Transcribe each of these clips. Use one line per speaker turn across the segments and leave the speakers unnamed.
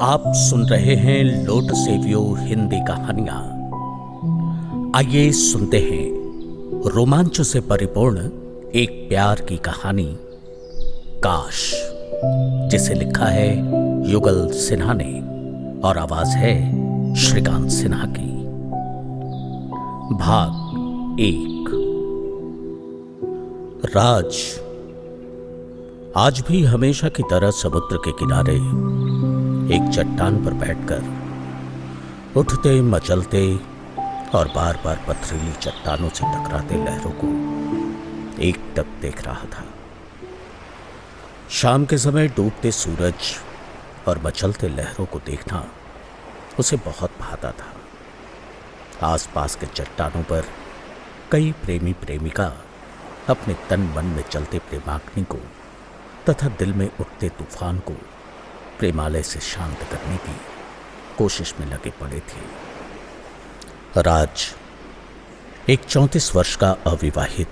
आप सुन रहे हैं लोटस एवियो हिंदी कहानियां। आइए सुनते हैं रोमांच से परिपूर्ण एक प्यार की कहानी काश, जिसे लिखा है युगल सिन्हा ने और आवाज है श्रीकांत सिन्हा की। भाग 1। राज आज भी हमेशा की तरह समुद्र के किनारे एक चट्टान पर बैठकर उठते मचलते और बार बार पथरीली चट्टानों से टकराते लहरों को एकटक देख रहा था। शाम के समय डूबते सूरज और मचलते लहरों को देखना उसे बहुत भाता था। आसपास के चट्टानों पर कई प्रेमी प्रेमिका अपने तन मन में चलते प्रेमाग्नि को तथा दिल में उठते तूफान को प्रेमालय से शांत करने की कोशिश में लगे पड़े थे। राज एक 34 वर्ष का अविवाहित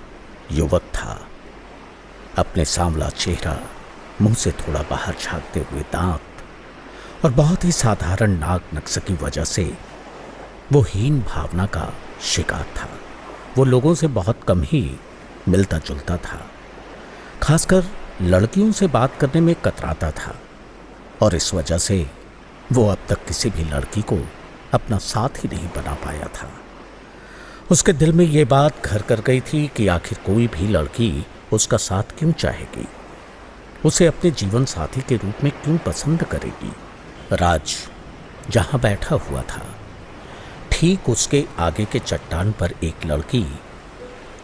युवक था। अपने सांवला चेहरा, मुंह से थोड़ा बाहर झांकते हुए दांत और बहुत ही साधारण नाक नक्श की वजह से वो हीन भावना का शिकार था। वो लोगों से बहुत कम ही मिलता जुलता था। खासकर लड़कियों से बात करने में कतराता था और इस वजह से वो अब तक किसी भी लड़की को अपना साथ ही नहीं बना पाया था। उसके दिल में ये बात घर कर गई थी कि आखिर कोई भी लड़की उसका साथ क्यों चाहेगी, उसे अपने जीवन साथी के रूप में क्यों पसंद करेगी। राज जहां बैठा हुआ था, ठीक उसके आगे के चट्टान पर एक लड़की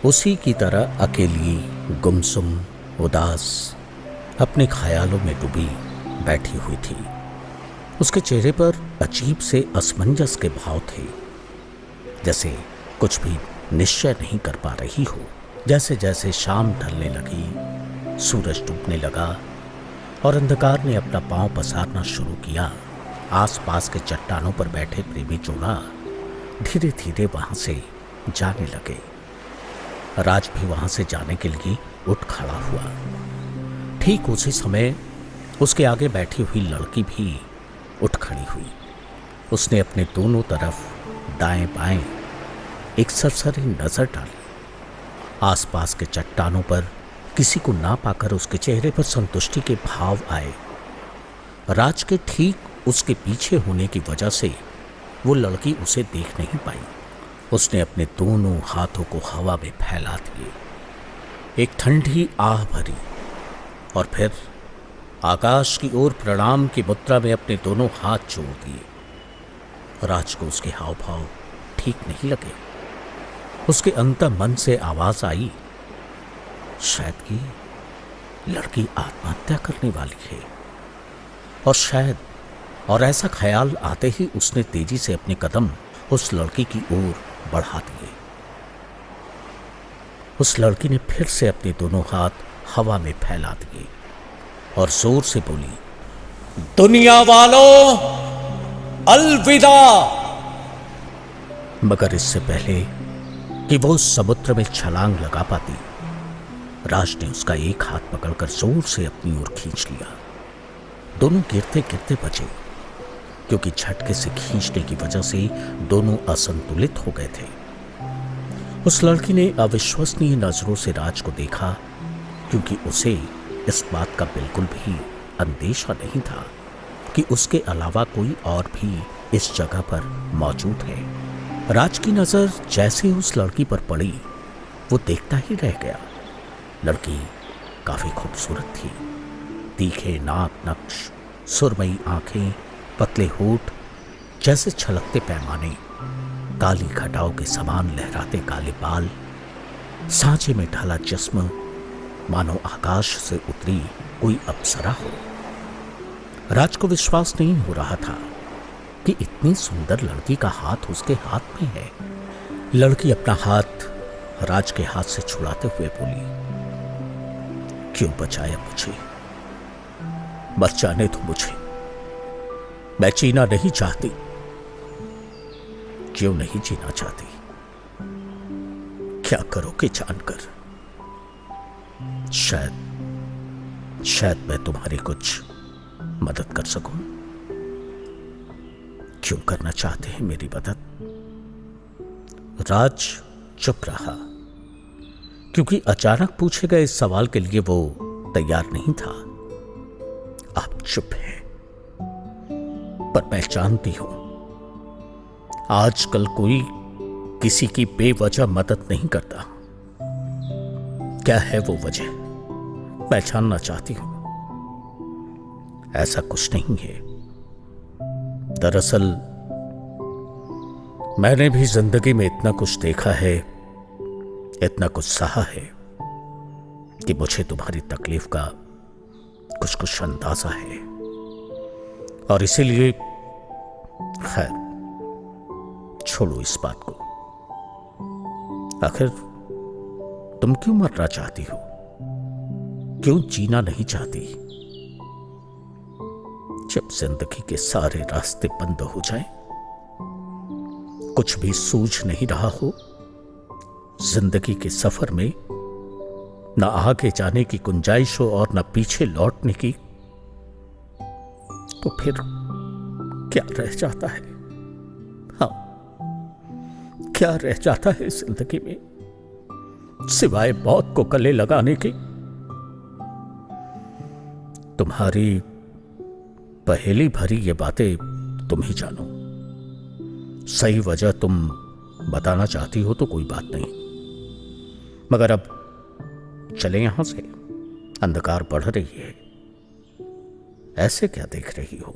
उसी की तरह अकेली, गुमसुम, उदास, अपने ख्यालों में डूबी बैठी हुई थी। उसके चेहरे पर अजीब से असमंजस के भाव थे, जैसे कुछ भी निश्चय नहीं कर पा रही हो। जैसे जैसे शाम ढलने लगी, सूरज डूबने लगा और अंधकार ने अपना पांव पसारना शुरू किया, आसपास के चट्टानों पर बैठे प्रेमी जोड़ा धीरे धीरे वहां से जाने लगे। राज भी वहां से जाने के लिए उठ खड़ा हुआ। ठीक उसी समय उसके आगे बैठी हुई लड़की भी उठ खड़ी हुई। उसने अपने दोनों तरफ दाएं बाएं एक सरसरी नजर डाली। आसपास के चट्टानों पर किसी को ना पाकर उसके चेहरे पर संतुष्टि के भाव आए। राज के ठीक उसके पीछे होने की वजह से वो लड़की उसे देख नहीं पाई। उसने अपने दोनों हाथों को हवा में फैला दिए, एक ठंडी आह भरी और फिर आकाश की ओर प्रणाम की मुद्रा में अपने दोनों हाथ जोड़ दिए। राज को उसके हाव भाव ठीक नहीं लगे। उसके अंतर मन से आवाज आई, शायद कि लड़की आत्महत्या करने वाली है। और शायद, और ऐसा ख्याल आते ही उसने तेजी से अपने कदम उस लड़की की ओर बढ़ा दिए। उस लड़की ने फिर से अपने दोनों हाथ हवा में फैला दिए और जोर से बोली, दुनिया वालों, अलविदा। मगर इससे पहले कि वो समुद्र में छलांग लगा पाती, राज ने उसका एक हाथ पकड़कर जोर से अपनी ओर खींच लिया। दोनों गिरते गिरते बचे, क्योंकि झटके से खींचने की वजह से दोनों असंतुलित हो गए थे। उस लड़की ने अविश्वसनीय नजरों से राज को देखा, क्योंकि उसे इस बात का बिल्कुल भी अंदेशा नहीं था कि उसके अलावा कोई और भी इस जगह पर मौजूद है। राज की नजर जैसे उस लड़की पर पड़ी, वो देखता ही रह गया। लड़की काफी खूबसूरत थी। तीखे नाक नक्श, सुरमई आंखें, पतले होठ, जैसे छलकते पैमाने, काली घटाओं के समान लहराते काले बाल, सांचे में ढला जिस्म, मानो आकाश से उतरी कोई अप्सरा हो। राज को विश्वास नहीं हो रहा था कि इतनी सुंदर लड़की का हाथ उसके हाथ में है। लड़की अपना हाथ राज के हाथ से छुड़ाते हुए बोली, क्यों बचाया मुझे? मर जाने दो मुझे, मैं जीना नहीं चाहती। क्यों नहीं जीना चाहती? क्या करोगे जानकर? शायद मैं तुम्हारी कुछ मदद कर सकूं। क्यों करना चाहते हैं मेरी मदद? राज चुप रहा, क्योंकि अचानक पूछे गए इस सवाल के लिए वो तैयार नहीं था। आप चुप हैं, पर मैं जानती हूं आजकल कोई किसी की बेवजह मदद नहीं करता। क्या है वो वजह, मैं जानना चाहती हूं। ऐसा कुछ नहीं है। दरअसल मैंने भी जिंदगी में इतना कुछ देखा है, इतना कुछ सहा है कि मुझे तुम्हारी तकलीफ का कुछ कुछ अंदाजा है। और इसीलिए खैर छोड़ो इस बात को। आखिर तुम क्यों मरना चाहती हो? क्यों जीना नहीं चाहती? जब जिंदगी के सारे रास्ते बंद हो जाएं, कुछ भी सूझ नहीं रहा हो, जिंदगी के सफर में न आगे जाने की गुंजाइश हो और न पीछे लौटने की, तो फिर क्या रह जाता है? हाँ, क्या रह जाता है जिंदगी में सिवाय मौत को गले लगाने के? तुम्हारी पहेली भरी ये बातें तुम ही जानो। सही वजह तुम बताना चाहती हो तो कोई बात नहीं, मगर अब चले यहां से, अंधकार बढ़ रही है। ऐसे क्या देख रही हो?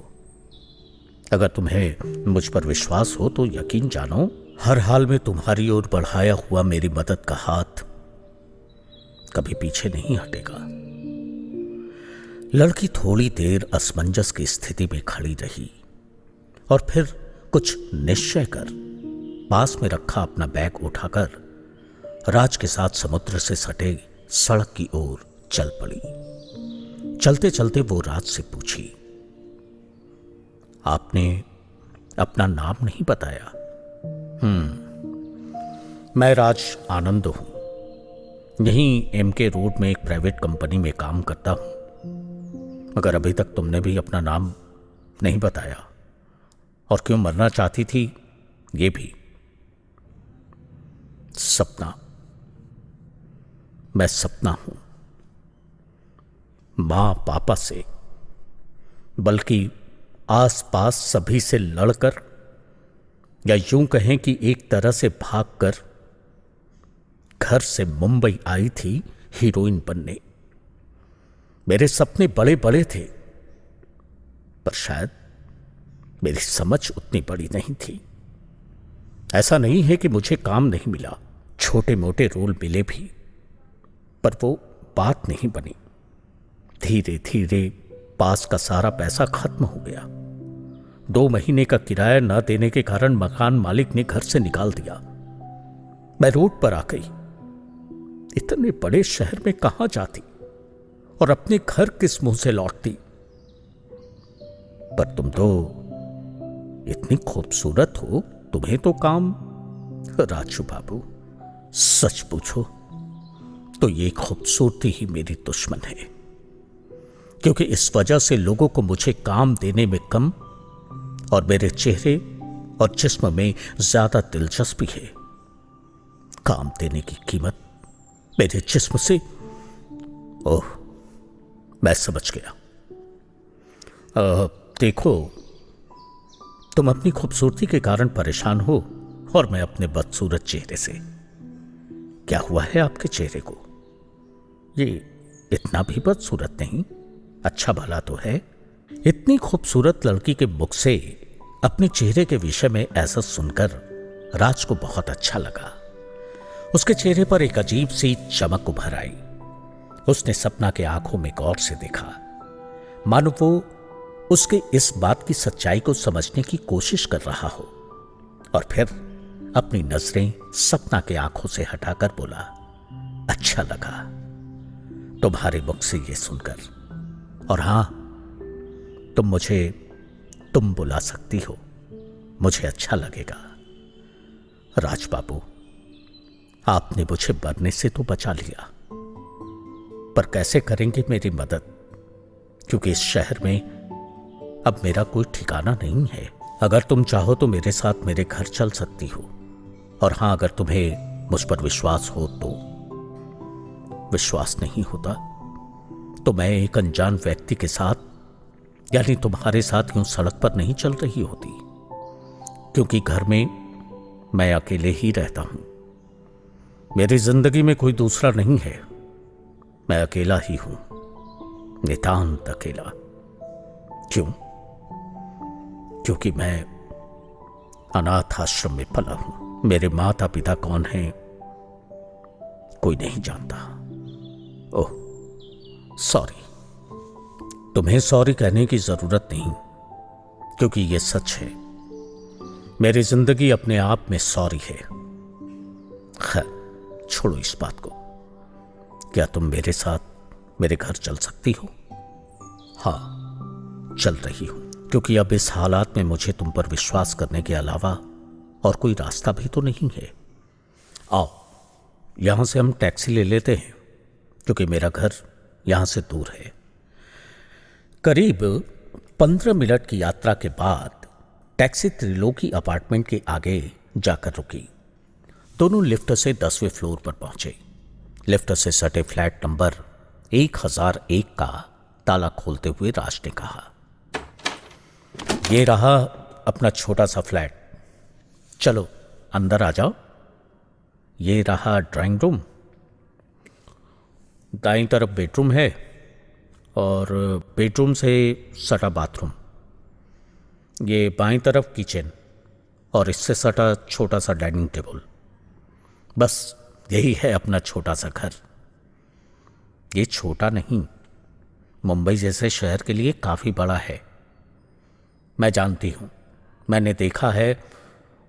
अगर तुम्हें मुझ पर विश्वास हो तो यकीन जानो, हर हाल में तुम्हारी ओर बढ़ाया हुआ मेरी मदद का हाथ कभी पीछे नहीं हटेगा। लड़की थोड़ी देर असमंजस की स्थिति में खड़ी रही और फिर कुछ निश्चय कर पास में रखा अपना बैग उठाकर राज के साथ समुद्र से सटे सड़क की ओर चल पड़ी। चलते चलते वो राज से पूछी, आपने अपना नाम नहीं बताया? मैं राज आनंद हूं, यहीं एमके रोड में एक प्राइवेट कंपनी में काम करता हूं। मगर अभी तक तुमने भी अपना नाम नहीं बताया, और क्यों मरना चाहती थी ये भी। सपना, मैं सपना हूं, मां पापा से, बल्कि आसपास सभी से लड़कर, या यूं कहें कि एक तरह से भागकर घर से मुंबई आई थी हीरोइन बनने। मेरे सपने बड़े बड़े थे, पर शायद मेरी समझ उतनी बड़ी नहीं थी। ऐसा नहीं है कि मुझे काम नहीं मिला, छोटे मोटे रोल मिले भी, पर वो बात नहीं बनी। धीरे धीरे पास का सारा पैसा खत्म हो गया। 2 महीने का किराया न देने के कारण मकान मालिक ने घर से निकाल दिया। मैं रोड पर आ गई। इतने बड़े शहर में कहां जाती और अपने घर किस मुंह से लौटती? पर तुम तो इतनी खूबसूरत हो, तुम्हें तो काम। राजू बाबू, सच पूछो तो ये खूबसूरती ही मेरी दुश्मन है, क्योंकि इस वजह से लोगों को मुझे काम देने में कम और मेरे चेहरे और जिस्म में ज्यादा दिलचस्पी है। काम देने की कीमत मेरे जिस्म से। ओह, मैं समझ गया। देखो, तुम अपनी खूबसूरती के कारण परेशान हो और मैं अपने बदसूरत चेहरे से। क्या हुआ है आपके चेहरे को? ये इतना भी बदसूरत नहीं, अच्छा भला तो है। इतनी खूबसूरत लड़की के मुख से अपने चेहरे के विषय में ऐसा सुनकर राज को बहुत अच्छा लगा। उसके चेहरे पर एक अजीब सी चमक उभर आई। उसने सपना के आंखों में गौर से देखा, मानो वो उसके इस बात की सच्चाई को समझने की कोशिश कर रहा हो, और फिर अपनी नजरें सपना के आंखों से हटाकर बोला, अच्छा लगा तुम्हारे मुख से ये सुनकर, और हां, तुम मुझे तुम बुला सकती हो, मुझे अच्छा लगेगा। राज बाबू, आपने मुझे मरने से तो बचा लिया, पर कैसे करेंगे मेरी मदद? क्योंकि इस शहर में अब मेरा कोई ठिकाना नहीं है। अगर तुम चाहो तो मेरे साथ मेरे घर चल सकती हो, और हां, अगर तुम्हें मुझ पर विश्वास हो तो। विश्वास नहीं होता तो मैं एक अनजान व्यक्ति के साथ, यानी तुम्हारे साथ यूं सड़क पर नहीं चल रही होती, क्योंकि घर में मैं अकेले ही रहता हूं। मेरी जिंदगी में कोई दूसरा नहीं है, मैं अकेला ही हूं, नितांत अकेला। क्यों? क्योंकि मैं अनाथ आश्रम में पला हूं। मेरे माता पिता कौन हैं कोई नहीं जानता। Oh sorry. तुम्हें सॉरी कहने की जरूरत नहीं, क्योंकि यह सच है, मेरी जिंदगी अपने आप में सॉरी है। खैर, छोड़ो इस बात को। क्या तुम मेरे साथ मेरे घर चल सकती हो? हाँ, चल रही हूं, क्योंकि अब इस हालात में मुझे तुम पर विश्वास करने के अलावा और कोई रास्ता भी तो नहीं है। आओ, यहां से हम टैक्सी ले लेते हैं, क्योंकि मेरा घर यहां से दूर है। करीब 15 मिनट की यात्रा के बाद टैक्सी त्रिलोकी अपार्टमेंट के आगे जाकर रुकी। दोनों लिफ्ट से 10वें फ्लोर पर पहुंचे। लिफ्ट से सटे फ्लैट नंबर 1001 का ताला खोलते हुए राज ने कहा, ये रहा अपना छोटा सा फ्लैट, चलो अंदर आ जाओ। ये रहा ड्राइंग रूम, दाईं तरफ बेडरूम है, और बेडरूम से सटा बाथरूम। ये बाईं तरफ किचन, और इससे सटा छोटा सा डाइनिंग टेबल। बस यही है अपना छोटा सा घर। ये छोटा नहीं, मुंबई जैसे शहर के लिए काफी बड़ा है। मैं जानती हूं, मैंने देखा है,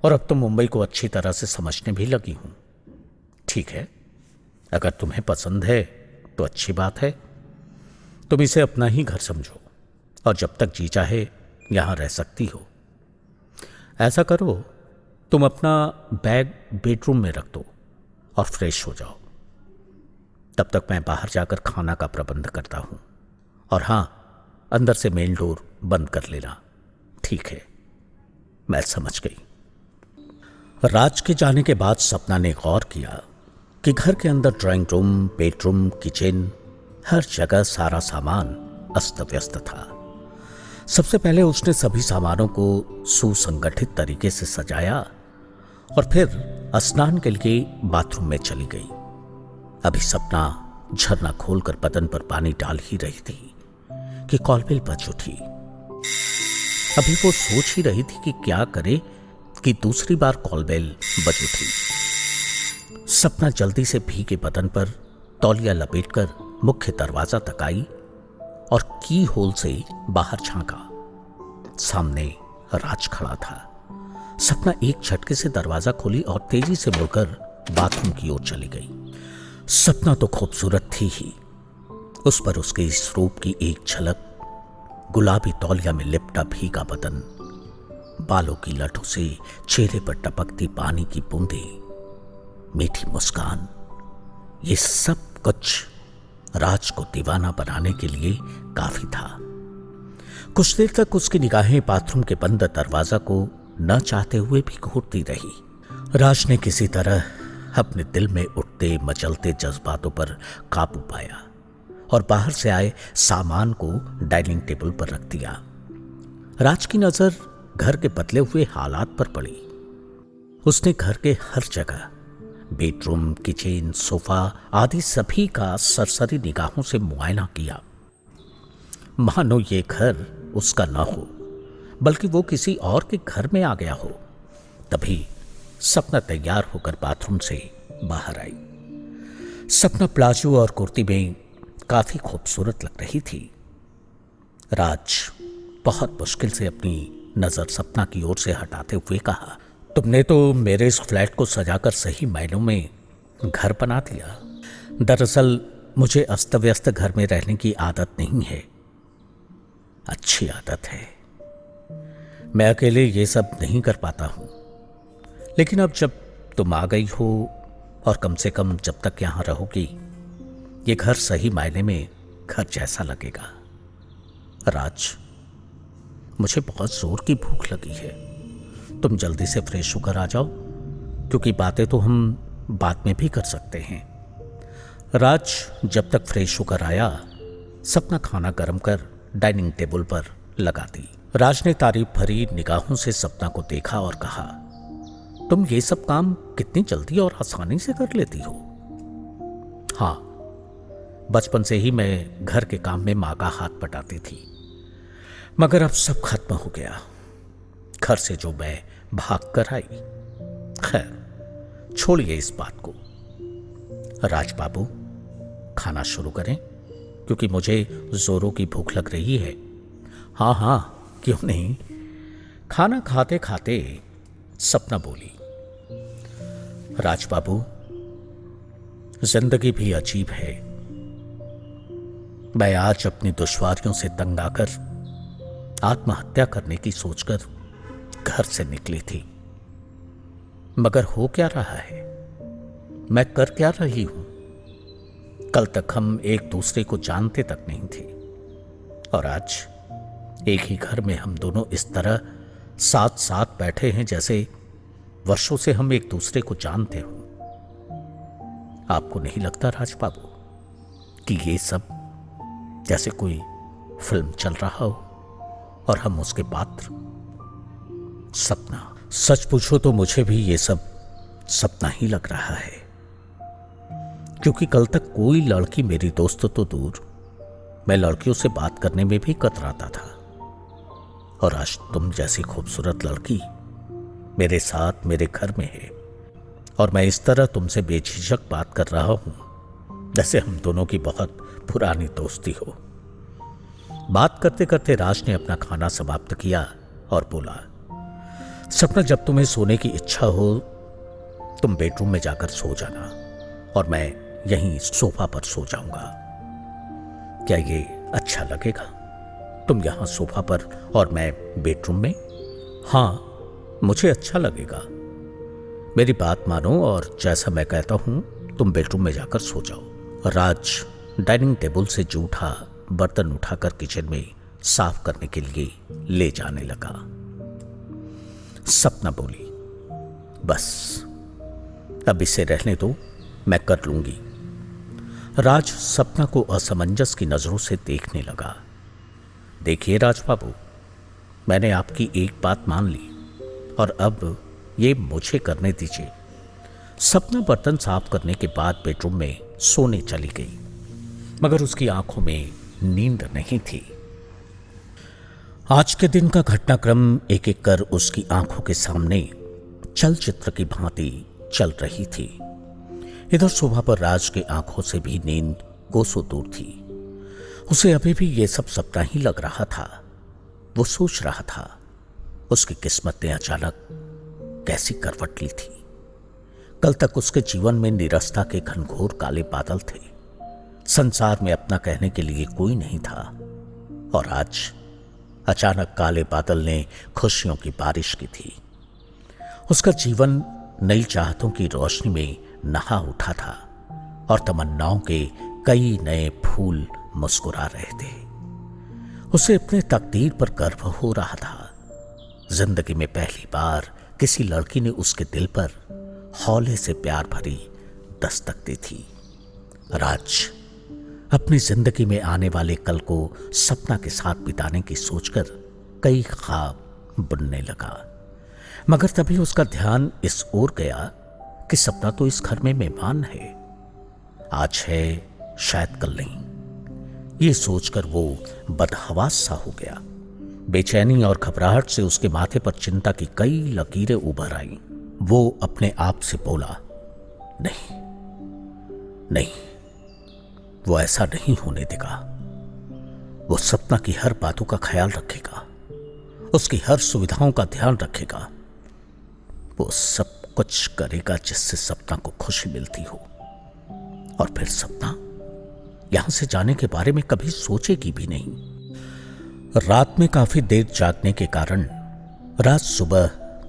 और अब तो मुंबई को अच्छी तरह से समझने भी लगी हूं। ठीक है, अगर तुम्हें पसंद है तो अच्छी बात है, तुम इसे अपना ही घर समझो, और जब तक जी चाहे यहां रह सकती हो। ऐसा करो, तुम अपना बैग बेडरूम में रख दो और फ्रेश हो जाओ। तब तक मैं बाहर जाकर खाना का प्रबंध करता हूं, और हां, अंदर से मेन डोर बंद कर लेना। ठीक है, मैं समझ गई। राज के जाने के बाद सपना ने गौर किया कि घर के अंदर ड्राइंग रूम, बेडरूम, किचन, हर जगह सारा सामान अस्त व्यस्त था। सबसे पहले उसने सभी सामानों को सुसंगठित तरीके से सजाया, और फिर स्नान के लिए बाथरूम में चली गई। अभी सपना झरना खोलकर बदन पर पानी डाल ही रही थी कि कॉलबेल बज उठी। अभी वो सोच ही रही थी कि क्या करे कि दूसरी बार कॉलबेल बज उठी। सपना जल्दी से भीगे बदन पर तौलिया लपेटकर मुख्य दरवाजा तक आई और की होल से बाहर झांका। सामने राज खड़ा था। सपना एक झटके से दरवाजा खोली और तेजी से मुड़कर बाथरूम की ओर चली गई। सपना तो खूबसूरत थी ही, उस पर उसके इस रूप की एक झलक, गुलाबी तौलिया में लिपटा भीगा बदन, बालों की लटों से चेहरे पर टपकती पानी की बूंदें, मीठी मुस्कान, ये सब कुछ राज को दीवाना बनाने के लिए काफी था। कुछ देर तक उसकी निगाहें बाथरूम के बंद दरवाजा को न चाहते हुए भी घूरती रही। राज ने किसी तरह अपने दिल में उठते मचलते जज्बातों पर काबू पाया और बाहर से आए सामान को डाइनिंग टेबल पर रख दिया। राज की नजर घर के बदले हुए हालात पर पड़ी। उसने घर के हर जगह, बेडरूम, किचन, सोफा आदि सभी का सरसरी निगाहों से मुआयना किया, मानो ये घर उसका न हो बल्कि वो किसी और के घर में आ गया हो। तभी सपना तैयार होकर बाथरूम से बाहर आई। सपना प्लाजो और कुर्ती में काफी खूबसूरत लग रही थी। राज बहुत मुश्किल से अपनी नजर सपना की ओर से हटाते हुए कहा, तुमने तो मेरे इस फ्लैट को सजाकर सही मायनों में घर बना दिया। दरअसल मुझे अस्त व्यस्त घर में रहने की आदत नहीं है। अच्छी आदत है, मैं अकेले ये सब नहीं कर पाता हूं, लेकिन अब जब तुम आ गई हो और कम से कम जब तक यहां रहोगी, ये घर सही मायने में घर जैसा लगेगा। राज, मुझे बहुत जोर की भूख लगी है। तुम जल्दी से फ्रेश होकर आ जाओ, क्योंकि बातें तो हम बाद में भी कर सकते हैं। राज जब तक फ्रेश होकर आया, सपना खाना गर्म कर डाइनिंग टेबल पर लगा दी। राज ने तारीफ भरी निगाहों से सपना को देखा और कहा, तुम ये सब काम कितनी जल्दी और आसानी से कर लेती हो। हाँ, बचपन से ही मैं घर के काम में माँ का हाथ बटाती थी, मगर अब सब खत्म हो गया। घर से जो मैं भाग कर आई। खैर, छोड़िए इस बात को। राज बाबू, खाना शुरू करें, क्योंकि मुझे जोरों की भूख लग रही है। हाँ हाँ, क्यों नहीं। खाना खाते खाते सपना बोली, राज बाबू, जिंदगी भी अजीब है। मैं आज अपनी दुश्वारियों से तंग आकर आत्महत्या करने की सोचकर घर से निकली थी, मगर हो क्या रहा है, मैं कर क्या रही हूं। कल तक हम एक दूसरे को जानते तक नहीं थे, और आज एक ही घर में हम दोनों इस तरह साथ साथ बैठे हैं जैसे वर्षों से हम एक दूसरे को जानते हो। आपको नहीं लगता राज बाबू कि ये सब जैसे कोई फिल्म चल रहा हो और हम उसके पात्र? सपना, सच पूछो तो मुझे भी ये सब सपना ही लग रहा है, क्योंकि कल तक कोई लड़की मेरी दोस्त तो दूर, मैं लड़कियों से बात करने में भी कतराता था, और आज तुम जैसी खूबसूरत लड़की मेरे साथ मेरे घर में है, और मैं इस तरह तुमसे बेझिझक बात कर रहा हूं जैसे हम दोनों की बहुत पुरानी दोस्ती हो। बात करते करते राज ने अपना खाना समाप्त किया और बोला, सपना, जब तुम्हें सोने की इच्छा हो तुम बेडरूम में जाकर सो जाना, और मैं यहीं सोफा पर सो जाऊंगा। क्या ये अच्छा लगेगा? तुम यहां सोफा पर और मैं बेडरूम में? हाँ, मुझे अच्छा लगेगा। मेरी बात मानो और जैसा मैं कहता हूं तुम बेडरूम में जाकर सो जाओ। राज डाइनिंग टेबल से जूठा बर्तन उठाकर किचन में साफ करने के लिए ले जाने लगा। सपना बोली, बस अब इसे रहने दो, मैं कर लूंगी। राज सपना को असमंजस की नजरों से देखने लगा। देखिए राज बाबू, मैंने आपकी एक बात मान ली और अब ये मुझे करने दीजिए। सपना बर्तन साफ करने के बाद बेडरूम में सोने चली गई, मगर उसकी आंखों में नींद नहीं थी। आज के दिन का घटनाक्रम एक एक कर उसकी आंखों के सामने चलचित्र की भांति चल रही थी। इधर सुबह पर राज के आंखों से भी नींद कोसों दूर थी। उसे अभी भी ये सब सपना ही लग रहा था। वो सोच रहा था उसकी किस्मत ने अचानक कैसी करवट ली थी। कल तक उसके जीवन में निरस्ता के घनघोर काले बादल थे। संसार में अपना कहने के लिए कोई नहीं था, और आज अचानक काले बादल ने खुशियों की बारिश की थी। उसका जीवन नई चाहतों की रोशनी में नहा उठा था, और तमन्नाओं के कई नए फूल मुस्कुरा रहे थे। उसे अपने तकदीर पर गर्व हो रहा था। जिंदगी में पहली बार किसी लड़की ने उसके दिल पर हौले से प्यार भरी दस्तक दी थी। राज अपनी जिंदगी में आने वाले कल को सपना के साथ बिताने की सोचकर कई ख्वाब बुनने लगा, मगर तभी उसका ध्यान इस ओर गया कि सपना तो इस घर में मेहमान है। आज है, शायद कल नहीं। ये सोचकर वो बदहवास सा हो गया। बेचैनी और घबराहट से उसके माथे पर चिंता की कई लकीरें उभर आईं। वो अपने आप से बोला, नहीं नहीं, वो ऐसा नहीं होने देगा। वो सपना की हर बातों का ख्याल रखेगा, उसकी हर सुविधाओं का ध्यान रखेगा। वो सब कुछ करेगा जिससे सपना को खुशी मिलती हो। और फिर सपना यहां से जाने के बारे में कभी सोचेगी भी नहीं। रात में काफी देर जागने के कारण रात सुबह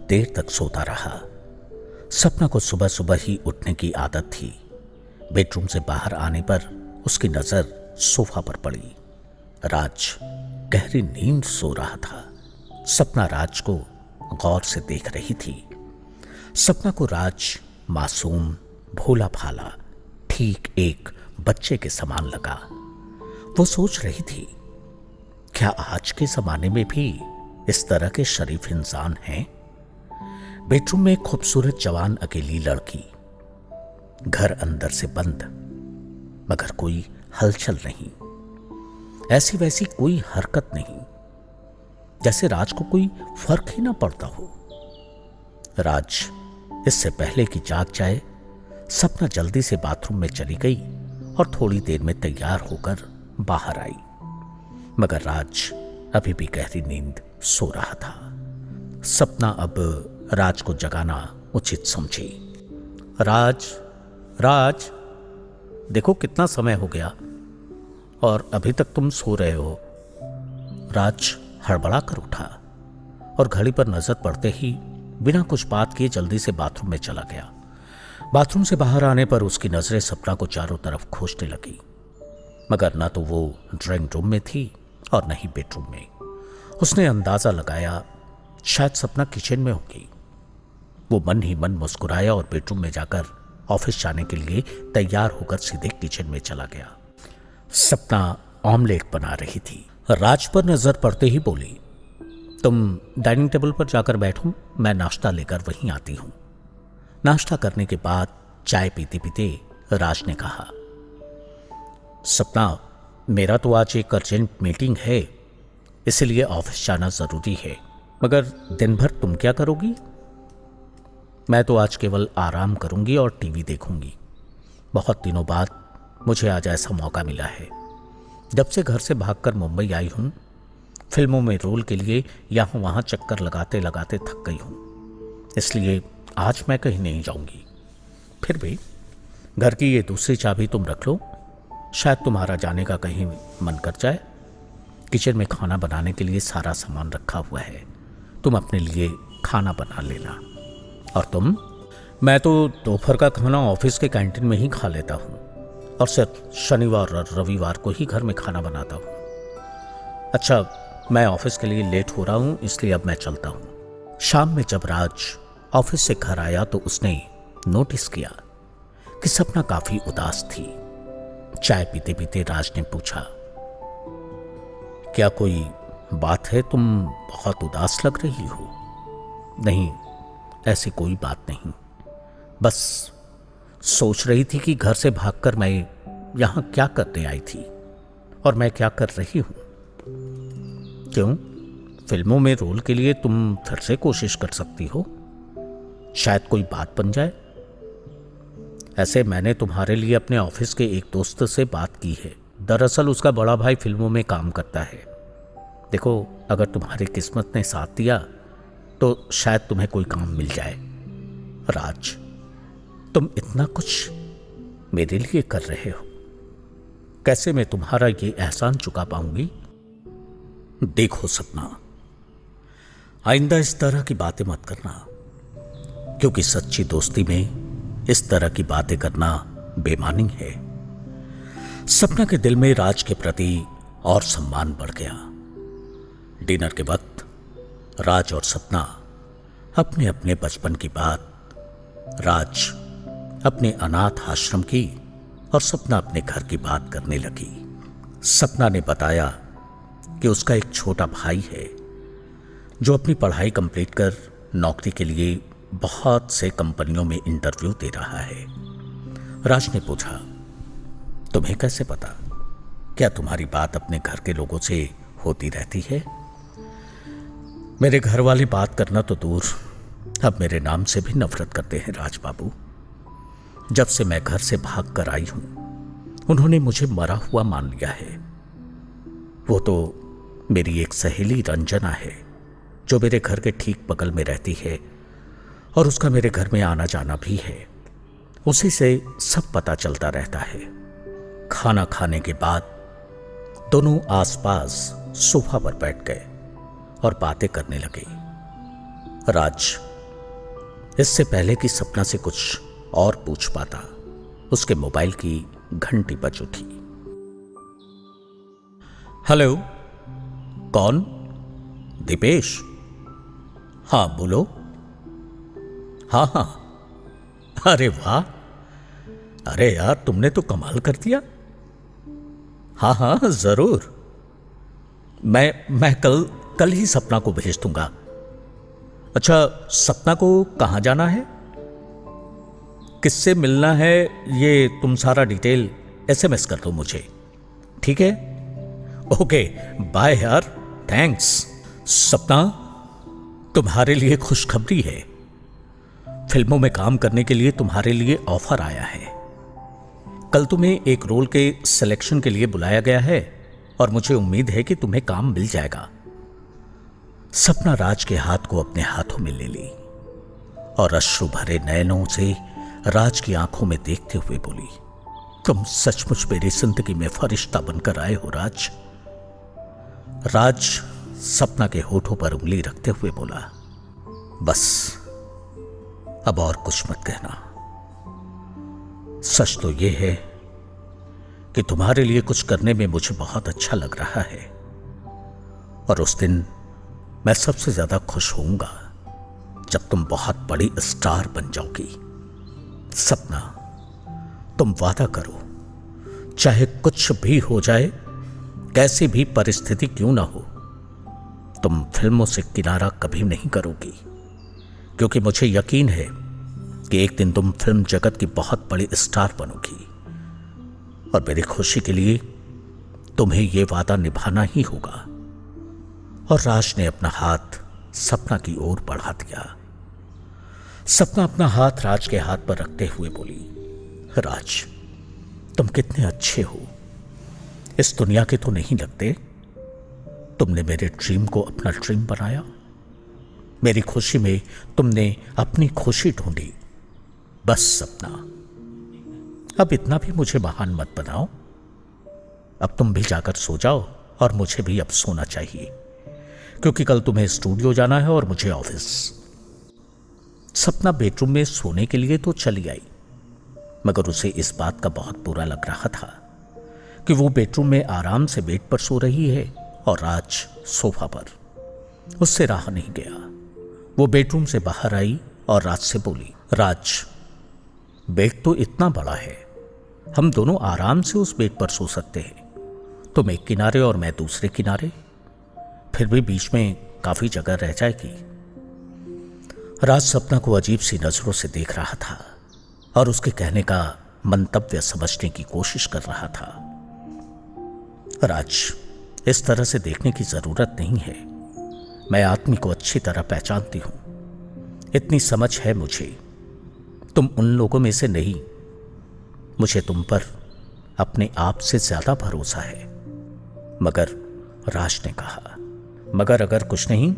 देर तक सोता रहा। सपना को सुबह सुबह ही उठने की आदत थी। बेडरूम से बाहर आने पर उसकी नजर सोफा पर पड़ी। राज गहरी नींद सो रहा था। सपना राज को गौर से देख रही थी। सपना को राज मासूम, भोला भाला, ठीक एक बच्चे के समान लगा। वो सोच रही थी, क्या आज के जमाने में भी इस तरह के शरीफ इंसान हैं? बेडरूम में एक खूबसूरत जवान अकेली लड़की, घर अंदर से बंद, मगर कोई हलचल नहीं, ऐसी वैसी कोई हरकत नहीं, जैसे राज को कोई फर्क ही ना पड़ता हो। राज इससे पहले कि जाग जाए, सपना जल्दी से बाथरूम में चली गई और थोड़ी देर में तैयार होकर बाहर आई, मगर राज अभी भी गहरी नींद सो रहा था। सपना अब राज को जगाना उचित समझी। राज, राज, देखो कितना समय हो गया और अभी तक तुम सो रहे हो। राज हड़बड़ा कर उठा और घड़ी पर नजर पड़ते ही बिना कुछ बात किए जल्दी से बाथरूम में चला गया। बाथरूम से बाहर आने पर उसकी नजरें सपना को चारों तरफ खोजने लगी, मगर न तो वो ड्राइंग रूम में थी और न ही बेडरूम में। उसने अंदाजा लगाया शायद सपना किचन में होगी। वो मन ही मन मुस्कुराया और बेडरूम में जाकर ऑफिस जाने के लिए तैयार होकर सीधे किचन में चला गया। सपना ऑमलेट बना रही थी। राज पर नजर पड़ते ही बोली, तुम डाइनिंग टेबल पर जाकर बैठो, मैं नाश्ता लेकर वहीं आती हूं। नाश्ता करने के बाद चाय पीते पीते राज ने कहा, सपना, मेरा तो आज एक अर्जेंट मीटिंग है, इसलिए ऑफिस जाना जरूरी है, मगर दिन भर तुम क्या करोगी? मैं तो आज केवल आराम करूंगी और टीवी देखूंगी। बहुत दिनों बाद मुझे आज ऐसा मौका मिला है। जब से घर से भागकर मुंबई आई हूं, फिल्मों में रोल के लिए यहां वहां चक्कर लगाते लगाते थक गई हूं, इसलिए आज मैं कहीं नहीं जाऊंगी। फिर भी घर की ये दूसरी चाबी तुम रख लो, शायद तुम्हारा जाने का कहीं मन कर जाए। किचन में खाना बनाने के लिए सारा सामान रखा हुआ है, तुम अपने लिए खाना बना लेना। और तुम? मैं तो दोपहर का खाना ऑफिस के कैंटीन में ही खा लेता हूँ और सिर्फ शनिवार और रविवार को ही घर में खाना बनाता हूँ। अच्छा, मैं ऑफिस के लिए लेट हो रहा हूँ, इसलिए अब मैं चलता हूँ। शाम में जब राज ऑफिस से घर आया तो उसने नोटिस किया कि सपना काफी उदास थी। चाय पीते पीते राज ने पूछा, क्या कोई बात है? तुम बहुत उदास लग रही हो। नहीं, ऐसी कोई बात नहीं, बस सोच रही थी कि घर से भागकर मैं यहां क्या करने आई थी और मैं क्या कर रही हूं। क्यों? फिल्मों में रोल के लिए तुम फिर से कोशिश कर सकती हो, शायद कोई बात बन जाए। ऐसे मैंने तुम्हारे लिए अपने ऑफिस के एक दोस्त से बात की है। दरअसल उसका बड़ा भाई फिल्मों में काम करता है। देखो, अगर तुम्हारी किस्मत ने साथ दिया तो शायद तुम्हें कोई काम मिल जाए। राज, तुम इतना कुछ मेरे लिए कर रहे हो, कैसे मैं तुम्हारा ये एहसान चुका पाऊंगी? देखो सपना, आइंदा इस तरह की बातें मत करना, क्योंकि सच्ची दोस्ती में इस तरह की बातें करना बेमानी है। सपना के दिल में राज के प्रति और सम्मान बढ़ गया। डिनर के वक्त राज और सपना अपने अपने बचपन की बात, राज अपने अनाथ आश्रम की और सपना अपने घर की बात करने लगी। सपना ने बताया कि उसका एक छोटा भाई है जो अपनी पढ़ाई कंप्लीट कर नौकरी के लिए बहुत से कंपनियों में इंटरव्यू दे रहा है। राज ने पूछा, तुम्हें कैसे पता? क्या तुम्हारी बात अपने घर के लोगों से होती रहती है? मेरे घर वाले बात करना तो दूर, अब मेरे नाम से भी नफरत करते हैं राज बाबू। जब से मैं घर से भाग कर आई हूं, उन्होंने मुझे मरा हुआ मान लिया है। वो तो मेरी एक सहेली रंजना है जो मेरे घर के ठीक बगल में रहती है और उसका मेरे घर में आना जाना भी है। उसी से सब पता चलता रहता है। खाना खाने के बाद दोनों आसपास सोफा पर बैठ गए और बातें करने लगे। राज इससे पहले कि सपना से कुछ और पूछ पाता, उसके मोबाइल की घंटी बज उठी। हेलो, कौन? दीपेश, हाँ बोलो। हाँ हाँ। अरे वाह, अरे यार तुमने तो कमाल कर दिया। हाँ हाँ जरूर। मैं कल कल ही सपना को भेज दूंगा। अच्छा, सपना को कहाँ जाना है, किससे मिलना है, ये तुम सारा डिटेल एसएमएस कर दो मुझे, ठीक है? ओके, बाय यार, थैंक्स। सपना, तुम्हारे लिए खुशखबरी है। फिल्मों में काम करने के लिए तुम्हारे लिए ऑफर आया है। कल तुम्हें एक रोल के सिलेक्शन के लिए बुलाया गया है और मुझे उम्मीद है कि तुम्हें काम मिल जाएगा। सपना राज के हाथ को अपने हाथों में ले ली और अश्रु भरे नयनों से राज की आंखों में देखते हुए बोली, तुम सचमुच मेरी जिंदगी में फरिश्ता बनकर आए हो राज। राज सपना के होठों पर उंगली रखते हुए बोला, बस अब और कुछ मत कहना। सच तो यह है कि तुम्हारे लिए कुछ करने में मुझे बहुत अच्छा लग रहा है और उस दिन मैं सबसे ज्यादा खुश होऊंगा जब तुम बहुत बड़ी स्टार बन जाओगी। सपना, तुम वादा करो, चाहे कुछ भी हो जाए, कैसी भी परिस्थिति क्यों ना हो, तुम फिल्मों से किनारा कभी नहीं करोगी, क्योंकि मुझे यकीन है कि एक दिन तुम फिल्म जगत की बहुत बड़ी स्टार बनोगी और मेरी खुशी के लिए तुम्हें यह वादा निभाना ही होगा। और राज ने अपना हाथ सपना की ओर बढ़ा दिया। सपना अपना हाथ राज के हाथ पर रखते हुए बोली, राज तुम कितने अच्छे हो, इस दुनिया के तो नहीं लगते। तुमने मेरे ड्रीम को अपना ड्रीम बनाया, मेरी खुशी में तुमने अपनी खुशी ढूंढी। बस सपना, अब इतना भी मुझे महान मत बनाओ। अब तुम भी जाकर सो जाओ और मुझे भी अब सोना चाहिए, क्योंकि कल तुम्हें स्टूडियो जाना है और मुझे ऑफिस। सपना बेडरूम में सोने के लिए तो चली आई, मगर उसे इस बात का बहुत बुरा लग रहा था कि वो बेडरूम में आराम से बेड पर सो रही है और राज सोफा पर। उससे रहा नहीं गया। वो बेडरूम से बाहर आई और राज से बोली, राज बेड तो इतना बड़ा है, हम दोनों आराम से उस बेड पर सो सकते हैं। तुम एक किनारे और मैं दूसरे किनारे, फिर भी बीच में काफी जगह रह जाएगी। राज सपना को अजीब सी नजरों से देख रहा था और उसके कहने का मंतव्य समझने की कोशिश कर रहा था। राज, इस तरह से देखने की जरूरत नहीं है। मैं आदमी को अच्छी तरह पहचानती हूं, इतनी समझ है मुझे। तुम उन लोगों में से नहीं, मुझे तुम पर अपने आप से ज्यादा भरोसा है। मगर राज ने कहा, मगर अगर कुछ नहीं,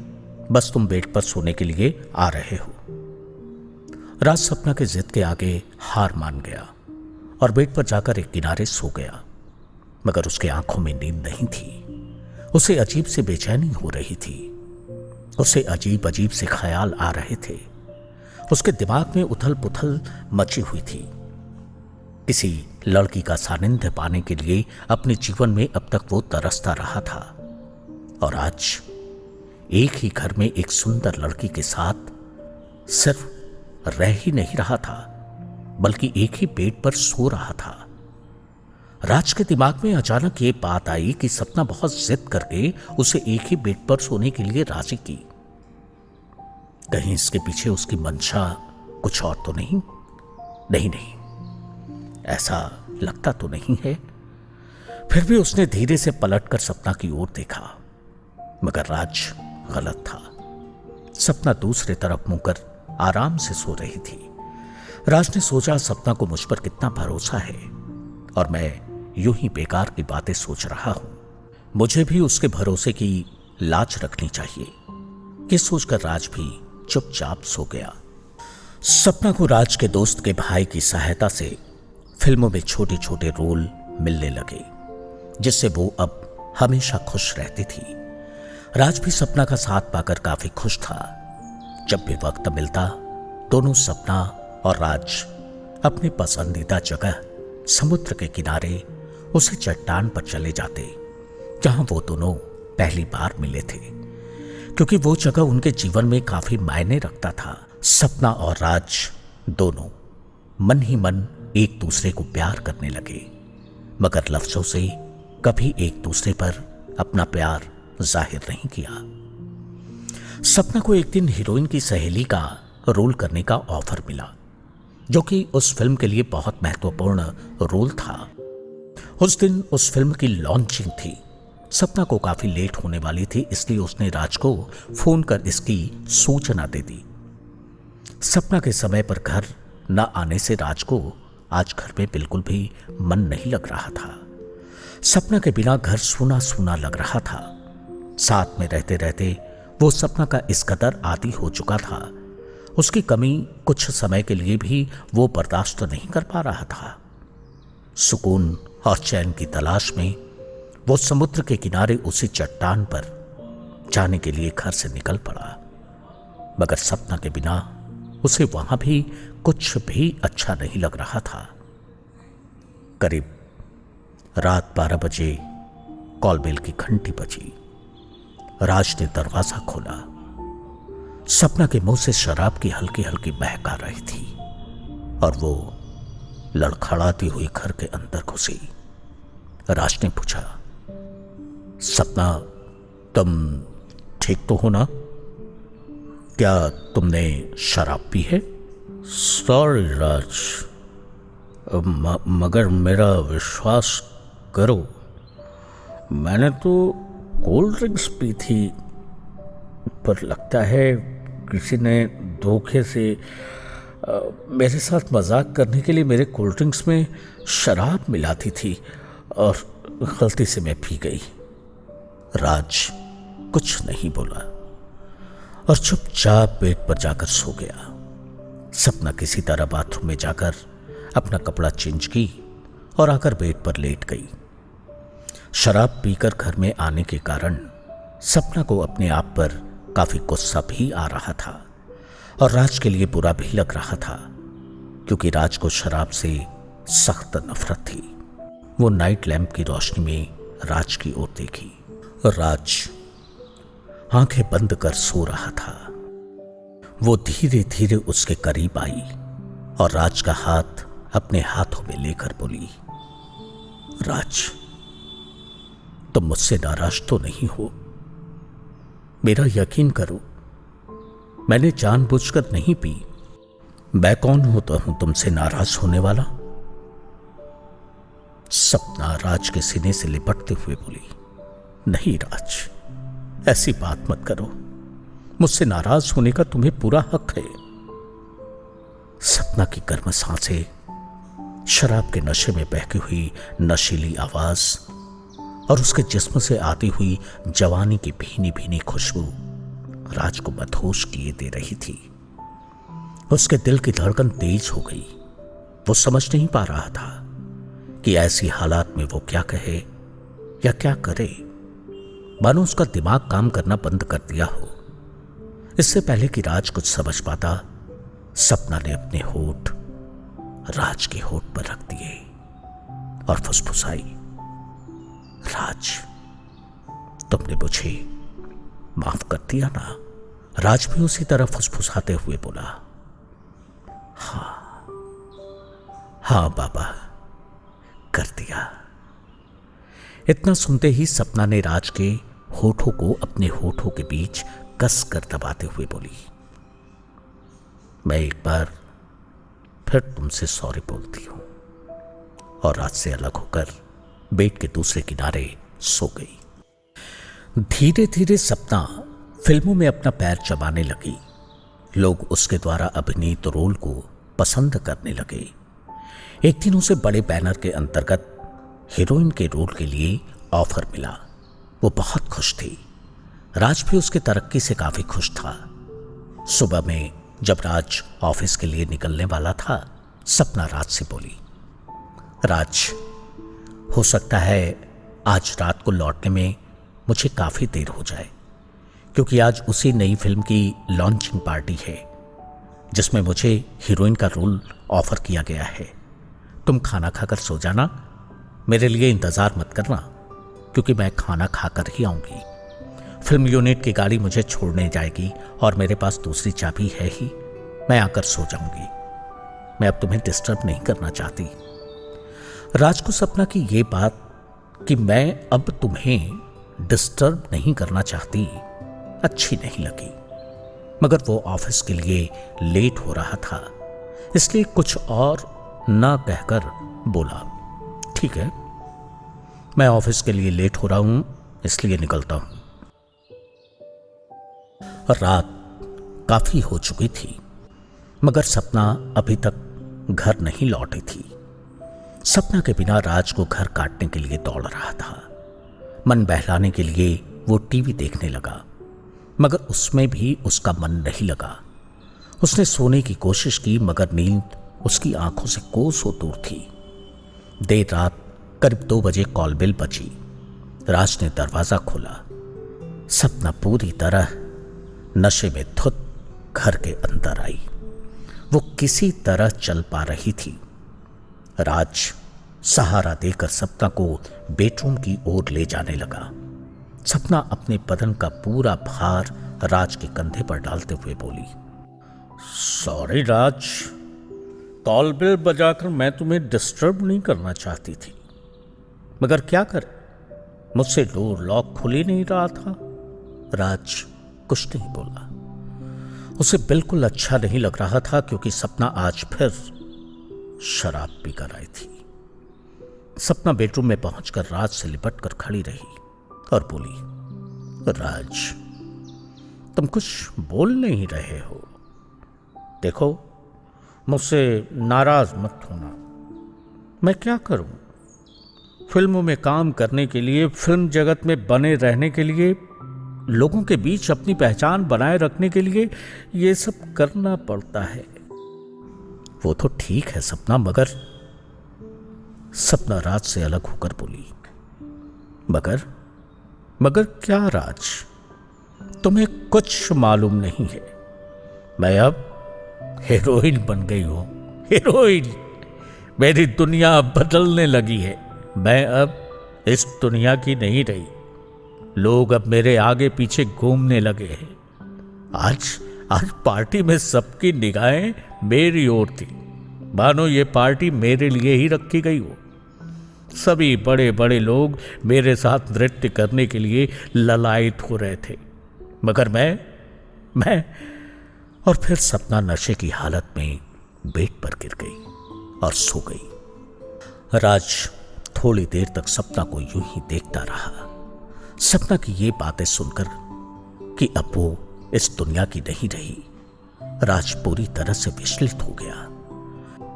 बस तुम बेड पर सोने के लिए आ रहे हो। राज सपना के जिद के आगे हार मान गया और बेड पर जाकर एक किनारे सो गया। मगर उसके आंखों में नींद नहीं थी। उसे अजीब से बेचैनी हो रही थी। उसे अजीब अजीब से ख्याल आ रहे थे। उसके दिमाग में उथल पुथल मची हुई थी। किसी लड़की का सानिध्य पाने के लिए अपने जीवन में अब तक वो तरसता रहा था, और आज एक ही घर में एक सुंदर लड़की के साथ सिर्फ रह ही नहीं रहा था, बल्कि एक ही बेड पर सो रहा था। राज के दिमाग में अचानक ये बात आई कि सपना बहुत जिद करके उसे एक ही बेड पर सोने के लिए राजी की। कहीं इसके पीछे उसकी मंशा कुछ और तो नहीं? नहीं नहीं, ऐसा लगता तो नहीं है। फिर भी उसने धीरे से पलटकर सपना की ओर देखा, मगर राज गलत था। सपना दूसरे तरफ मुंह कर आराम से सो रही थी। राज ने सोचा, सपना को मुझ पर कितना भरोसा है और मैं यूं ही बेकार की बातें सोच रहा हूं। मुझे भी उसके भरोसे की लाज रखनी चाहिए। ये सोचकर राज भी चुपचाप सो गया। सपना को राज के दोस्त के भाई की सहायता से फिल्मों में छोटे छोटे रोल मिलने लगे, जिससे वो अब हमेशा खुश रहती थी। राज भी सपना का साथ पाकर काफी खुश था। जब भी वक्त मिलता, दोनों सपना और राज अपने पसंदीदा जगह समुद्र के किनारे उसी चट्टान पर चले जाते जहां वो दोनों पहली बार मिले थे। क्योंकि वो जगह उनके जीवन में काफी मायने रखता था। सपना और राज दोनों मन ही मन एक दूसरे को प्यार करने लगे, मगर लफ्जों से कभी एक दूसरे पर अपना प्यार जाहिर नहीं किया। सपना को एक दिन हीरोइन की सहेली का रोल करने का ऑफर मिला, जो कि उस फिल्म के लिए बहुत महत्वपूर्ण रोल था। उस दिन उस फिल्म की लॉन्चिंग थी। सपना को काफी लेट होने वाली थी, इसलिए उसने राज को फोन कर इसकी सूचना दे दी। सपना के समय पर घर न आने से राज को आज घर में बिल्कुल भी मन नहीं लग रहा था। सपना के बिना घर सूना सूना लग रहा था। साथ में रहते रहते वो सपना का इस कदर आदी हो चुका था, उसकी कमी कुछ समय के लिए भी वो बर्दाश्त नहीं कर पा रहा था। सुकून और चैन की तलाश में वो समुद्र के किनारे उसी चट्टान पर जाने के लिए घर से निकल पड़ा, मगर सपना के बिना उसे वहां भी कुछ भी अच्छा नहीं लग रहा था। करीब रात 12 बजे कॉल बेल की घंटी बजी। राज ने दरवाजा खोला। सपना के मुंह से शराब की हल्की हल्की महक आ रही थी और वो लड़खड़ाती हुई घर के अंदर घुसी। राज ने पूछा, सपना तुम ठीक तो हो ना? क्या तुमने शराब पी है? सॉरी राज, मगर मेरा विश्वास करो, मैंने तो कोल्ड ड्रिंक्स पी थी, पर लगता है किसी ने धोखे से मेरे साथ मजाक करने के लिए मेरे कोल्ड ड्रिंक्स में शराब मिलाती थी और गलती से मैं पी गई। राज कुछ नहीं बोला और चुपचाप बेड पर जाकर सो गया। सपना किसी तरह बाथरूम में जाकर अपना कपड़ा चेंज की और आकर बेड पर लेट गई। शराब पीकर घर में आने के कारण सपना को अपने आप पर काफी गुस्सा भी आ रहा था और राज के लिए बुरा भी लग रहा था, क्योंकि राज को शराब से सख्त नफरत थी। वो नाइट लैंप की रोशनी में राज की ओर देखी। राज आंखें बंद कर सो रहा था। वो धीरे धीरे उसके करीब आई और राज का हाथ अपने हाथों में लेकर बोली, राज, तुम मुझसे नाराज तो नहीं हो? मेरा यकीन करो, मैंने जानबूझकर नहीं पी। मैं कौन होता हूं तुमसे नाराज होने वाला? सपना राज के सीने से लिपटते हुए बोली, नहीं राज, ऐसी बात मत करो, मुझसे नाराज होने का तुम्हें पूरा हक है। सपना की गर्म सांसें, शराब के नशे में बहकी हुई नशीली आवाज और उसके जिस्म से आती हुई जवानी की भीनी भीनी खुशबू राज को मदहोश किए दे रही थी। उसके दिल की धड़कन तेज हो गई। वो समझ नहीं पा रहा था कि ऐसी हालात में वो क्या कहे या क्या करे। मानो उसका दिमाग काम करना बंद कर दिया हो। इससे पहले कि राज कुछ समझ पाता, सपना ने अपने होठ राज के होठ पर रख दिए और फुसफुसाई, राज, तुमने मुझे माफ कर दिया ना? राज भी उसी तरह फुसफुसाते हुए बोला, हाँ बाबा, कर दिया। इतना सुनते ही सपना ने राज के होठों को अपने होठों के बीच कस कर दबाते हुए बोली, मैं एक बार फिर तुमसे सॉरी बोलती हूं, और राज से अलग होकर बेड के दूसरे किनारे सो गई। धीरे धीरे सपना फिल्मों में अपना पैर जमाने लगी। लोग उसके द्वारा अभिनीत रोल को पसंद करने लगे। एक दिन उसे बड़े बैनर के अंतर्गत हीरोइन के रोल के लिए ऑफर मिला। वो बहुत खुश थी। राज भी उसके तरक्की से काफी खुश था। सुबह में जब राज ऑफिस के लिए निकलने वाला था, सपना राज से बोली, राज, हो सकता है आज रात को लौटने में मुझे काफी देर हो जाए, क्योंकि आज उसी नई फिल्म की लॉन्चिंग पार्टी है जिसमें मुझे हीरोइन का रोल ऑफर किया गया है। तुम खाना खाकर सो जाना, मेरे लिए इंतजार मत करना, क्योंकि मैं खाना खाकर ही आऊंगी। फिल्म यूनिट की गाड़ी मुझे छोड़ने जाएगी और मेरे पास दूसरी चाबी है ही। मैं आकर सो जाऊंगी। मैं अब तुम्हें डिस्टर्ब नहीं करना चाहती। राज को सपना की ये बात कि मैं अब तुम्हें डिस्टर्ब नहीं करना चाहती अच्छी नहीं लगी, मगर वो ऑफिस के लिए लेट हो रहा था, इसलिए कुछ और ना कहकर बोला, ठीक है, मैं ऑफिस के लिए लेट हो रहा हूं, इसलिए निकलता हूं। रात काफी हो चुकी थी, मगर सपना अभी तक घर नहीं लौटी थी। सपना के बिना राज को घर काटने के लिए दौड़ रहा था। मन बहलाने के लिए वो टीवी देखने लगा, मगर उसमें भी उसका मन नहीं लगा। उसने सोने की कोशिश की, मगर नींद उसकी आंखों से कोसों दूर थी। देर रात करीब 2 बजे कॉल बेल बजी। राज ने दरवाजा खोला। सपना पूरी तरह नशे में धुत घर के अंदर आई। वो किसी तरह चल पा रही थी। राज सहारा देकर सपना को बेडरूम की ओर ले जाने लगा। सपना अपने बदन का पूरा भार राज के कंधे पर डालते हुए बोली, सॉरी राज, कॉल बेल बजाकर मैं तुम्हें डिस्टर्ब नहीं करना चाहती थी, मगर क्या करें, मुझसे डोर लॉक खुल ही नहीं रहा था। राज कुछ नहीं बोला। उसे बिल्कुल अच्छा नहीं लग रहा था, क्योंकि सपना आज फिर शराब पीकर आई थी। सपना बेडरूम में पहुंचकर राज से लिपट कर खड़ी रही और बोली, राज, तुम कुछ बोल नहीं रहे हो। देखो, मुझसे नाराज मत होना। मैं क्या करूं? फिल्मों में काम करने के लिए, फिल्म जगत में बने रहने के लिए, लोगों के बीच अपनी पहचान बनाए रखने के लिए ये सब करना पड़ता है। वो तो ठीक है सपना, मगर सपना राज से अलग होकर बोली, मगर क्या राज, तुम्हें कुछ मालूम नहीं है, मैं अब हीरोइन बन गई हूं। हीरोइन, मेरी दुनिया बदलने लगी है। मैं अब इस दुनिया की नहीं रही। लोग अब मेरे आगे पीछे घूमने लगे हैं। आज पार्टी में सबकी निगाहें मेरी ओर थी, मानो ये पार्टी मेरे लिए ही रखी गई हो। सभी बड़े बड़े लोग मेरे साथ नृत्य करने के लिए ललायत हो रहे थे, मगर मैं और फिर सपना नशे की हालत में बेड पर गिर गई और सो गई। राज थोड़ी देर तक सपना को यूं ही देखता रहा। सपना की ये बातें सुनकर कि अब वो इस दुनिया की नहीं रही, राज पूरी तरह से विचलित हो गया।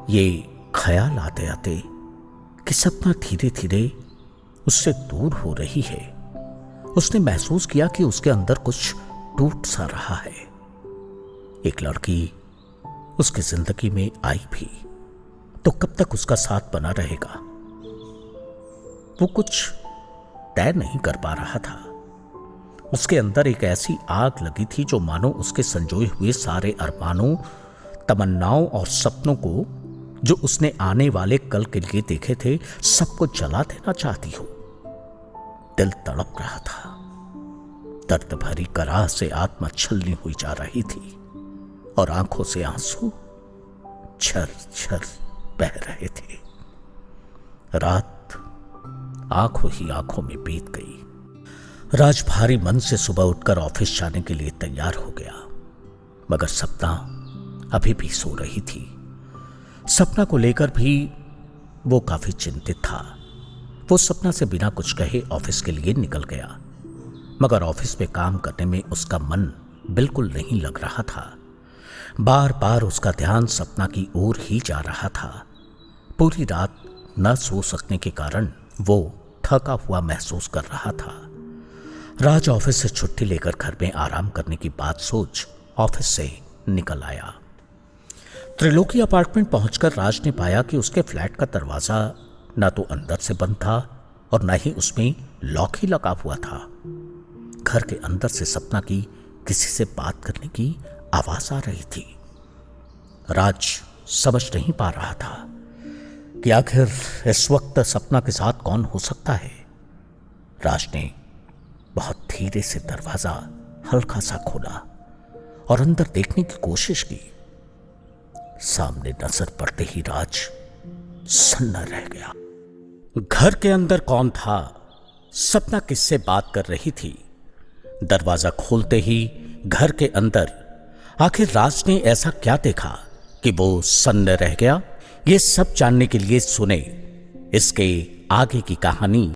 ये ख्याल आते आते कि सपना धीरे धीरे उससे दूर हो रही है, उसने महसूस किया कि उसके अंदर कुछ टूट सा रहा है। एक लड़की उसकी जिंदगी में आई भी, तो कब तक उसका साथ बना रहेगा? वो कुछ तय नहीं कर पा रहा था। उसके अंदर एक ऐसी आग लगी थी जो मानो उसके संजोए हुए सारे अरमानों, तमन्नाओं और सपनों को, जो उसने आने वाले कल के लिए देखे थे, सबको जला देना चाहती हो। दिल तड़प रहा था। दर्द भरी कराह से आत्मा छलनी हुई जा रही थी और आंखों से आंसू झर झर बह रहे थे। रात आंखों ही आंखों में बीत गई। राज भारी मन से सुबह उठकर ऑफिस जाने के लिए तैयार हो गया, मगर सपना अभी भी सो रही थी। सपना को लेकर भी वो काफी चिंतित था। वो सपना से बिना कुछ कहे ऑफिस के लिए निकल गया, मगर ऑफिस में काम करने में उसका मन बिल्कुल नहीं लग रहा था। बार बार उसका ध्यान सपना की ओर ही जा रहा था। पूरी रात न सो सकने के कारण वो थका हुआ महसूस कर रहा था। राज ऑफिस से छुट्टी लेकर घर में आराम करने की बात सोच ऑफिस से निकल आया। त्रिलोकी अपार्टमेंट पहुंचकर राज ने पाया कि उसके फ्लैट का दरवाजा ना तो अंदर से बंद था और ना ही उसमें लॉक ही लगा हुआ था। घर के अंदर से सपना की किसी से बात करने की आवाज आ रही थी। राज समझ नहीं पा रहा था कि आखिर इस वक्त सपना के साथ कौन हो सकता है। राज ने बहुत धीरे से दरवाजा हल्का सा खोला और अंदर देखने की कोशिश की। सामने नजर पड़ते ही राज सन्ना रह गया। घर के अंदर कौन था? सपना किससे बात कर रही थी? दरवाजा खोलते ही घर के अंदर आखिर राज ने ऐसा क्या देखा कि वो सन्न रह गया? ये सब जानने के लिए सुने इसके आगे की कहानी